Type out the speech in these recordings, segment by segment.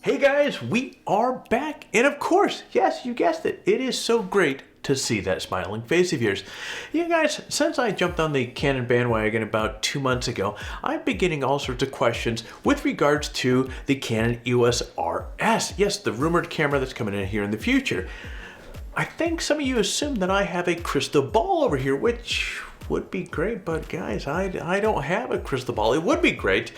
Hey guys, we are back, and of course, yes, you guessed it, it is so great to see that smiling face of yours. You guys, since I jumped on the Canon bandwagon about 2 months ago, I've been getting all sorts of questions with regards to the Canon EOS Rs. Yes, the rumored camera that's coming in here in the future. I think some of you assume that I have a crystal ball over here, which would be great, but guys, I don't have a crystal ball. It would be great.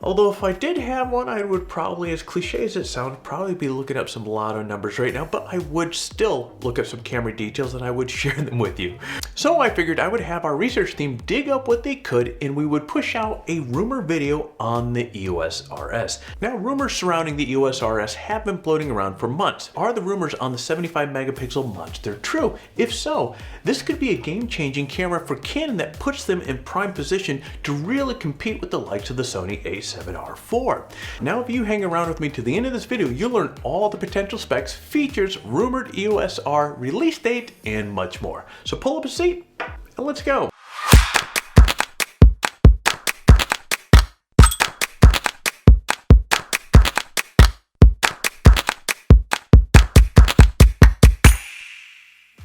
Although if I did have one, I would probably, as cliche as it sounds, probably be looking up some lotto numbers right now, but I would still look up some camera details and I would share them with you. So I figured I would have our research team dig up what they could and we would push out a rumor video on the EOS Rs. Now, rumors surrounding the EOS Rs have been floating around for months. Are the rumors on the 75 megapixel monster true? If so, this could be a game-changing camera for Canon that puts them in prime position to really compete with the likes of the Sony A7R IV. Now, if you hang around with me to the end of this video, you'll learn all the potential specs, features, rumored EOS R release date, and much more. So pull up a seat and let's go.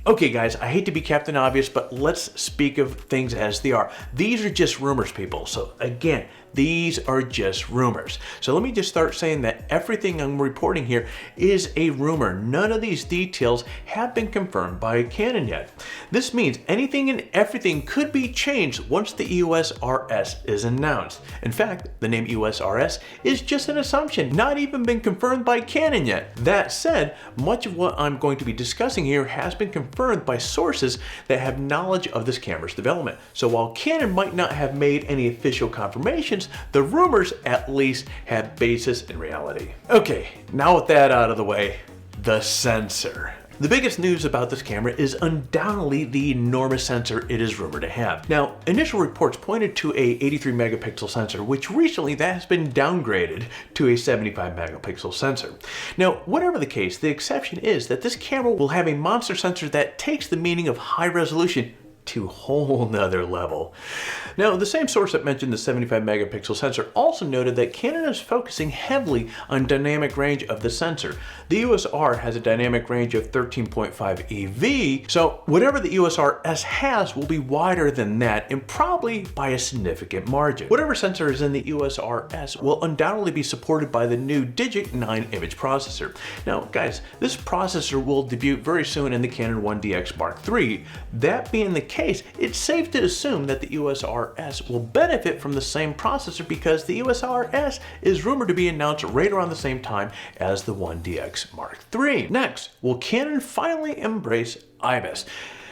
Okay guys, I hate to be Captain Obvious, but let's speak of things as they are. These are just rumors, people. So again, these are just rumors. So let me just start saying that everything I'm reporting here is a rumor. None of these details have been confirmed by Canon yet. This means anything and everything could be changed once the EOS Rs is announced. In fact, the name EOS Rs is just an assumption, not even been confirmed by Canon yet. That said, much of what I'm going to be discussing here has been confirmed by sources that have knowledge of this camera's development. So while Canon might not have made any official confirmations, the rumors at least have basis in reality. Okay, now with that out of the way, the sensor. The biggest news about this camera is undoubtedly the enormous sensor it is rumored to have. Now, initial reports pointed to a 83 megapixel sensor, which recently that has been downgraded to a 75 megapixel sensor. Now, whatever the case, the exception is that this camera will have a monster sensor that takes the meaning of high resolution to a whole nother level. Now, the same source that mentioned the 75 megapixel sensor also noted that Canon is focusing heavily on dynamic range of the sensor. The EOS R has a dynamic range of 13.5 EV, so whatever the EOS Rs has will be wider than that and probably by a significant margin. Whatever sensor is in the EOS Rs will undoubtedly be supported by the new Digit 9 image processor. Now, guys, this processor will debut very soon in the Canon 1DX Mark III. That being the case, it's safe to assume that the EOS Rs will benefit from the same processor because the EOS Rs is rumored to be announced right around the same time as the 1DX Mark III. Next, will Canon finally embrace IBIS?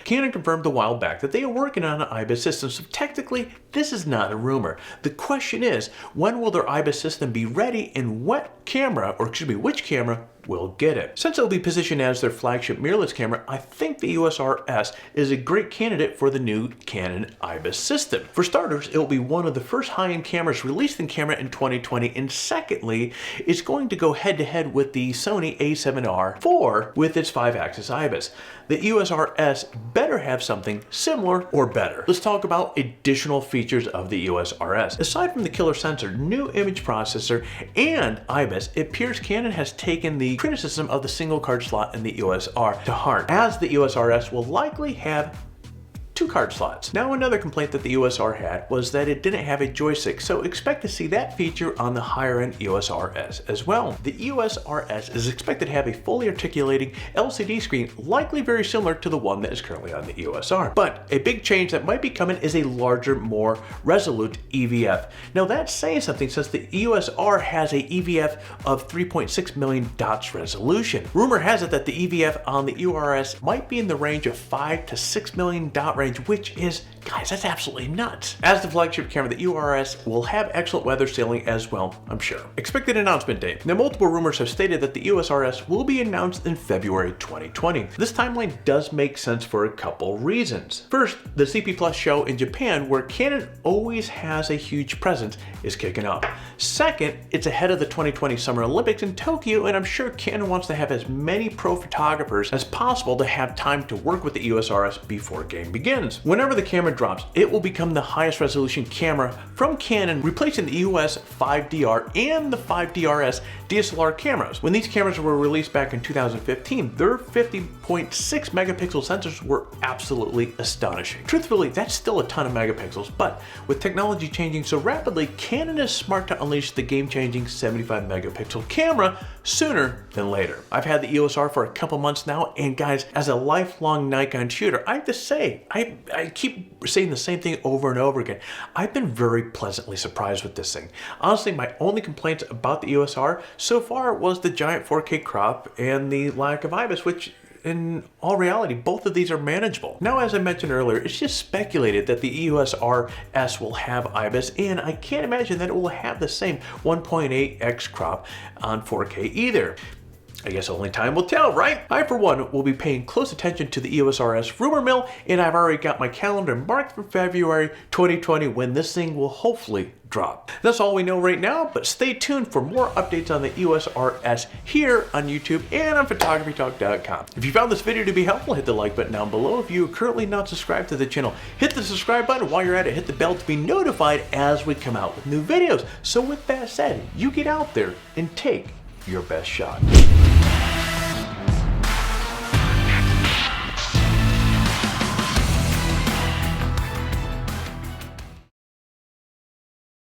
Canon confirmed a while back that they are working on an IBIS system, so technically this is not a rumor. The question is, when will their IBIS system be ready and what camera, or excuse me, which camera will get it? Since it will be positioned as their flagship mirrorless camera, I think the EOS Rs is a great candidate for the new Canon IBIS system. For starters, it will be one of the first high-end cameras released in camera in 2020, and secondly, it's going to go head-to-head with the Sony A7R IV with its 5-axis IBIS. The EOS Rs better have something similar or better. Let's talk about additional features of the EOS Rs. Aside from the killer sensor, new image processor, and IBIS, it appears Canon has taken the criticism of the single card slot in the EOS R to heart, as the EOS Rs will likely have 2 card slots. Now, another complaint that the EOS R had was that it didn't have a joystick, so expect to see that feature on the higher end EOS Rs as well. The EOS Rs is expected to have a fully articulating LCD screen, likely very similar to the one that is currently on the EOS R. But a big change that might be coming is a larger, more resolute EVF. Now, that's saying something since the EOS R has a EVF of 3.6 million dots resolution. Rumor has it that the EVF on the EOS might be in the range of 5 to 6 million dot range, which is, guys, that's absolutely nuts. As the flagship camera, the EOS will have excellent weather sealing as well, I'm sure. Expected announcement date. Now, multiple rumors have stated that the EOS Rs will be announced in February 2020. This timeline does make sense for a couple reasons. First, the CP Plus show in Japan, where Canon always has a huge presence, is kicking off. Second, it's ahead of the 2020 Summer Olympics in Tokyo, and I'm sure Canon wants to have as many pro photographers as possible to have time to work with the EOS Rs before game begins. begins. Whenever the camera drops, it will become the highest resolution camera from Canon, replacing the EOS 5DR and the 5DRS DSLR cameras. When these cameras were released back in 2015, their 50.6 megapixel sensors were absolutely astonishing. Truthfully, that's still a ton of megapixels, but with technology changing so rapidly, Canon is smart to unleash the game-changing 75 megapixel camera sooner than later. I've had the EOS R for a couple months now, and guys, as a lifelong Nikon shooter, I have to say, I keep saying the same thing over and over again. I've been very pleasantly surprised with this thing. Honestly, my only complaints about the EOS R so far was the giant 4K crop and the lack of IBIS, which in all reality, both of these are manageable. Now, as I mentioned earlier, it's just speculated that the EOS Rs will have IBIS, and I can't imagine that it will have the same 1.8x crop on 4K either. I guess only time will tell, right? I, for one, will be paying close attention to the EOS Rs rumor mill, and I've already got my calendar marked for February 2020 when this thing will hopefully drop. That's all we know right now, but stay tuned for more updates on the EOS Rs here on YouTube and on photographytalk.com. If you found this video to be helpful, hit the like button down below. If you are currently not subscribed to the channel, hit the subscribe button. While you're at it, hit the bell to be notified as we come out with new videos. So with that said, you get out there and take your best shot.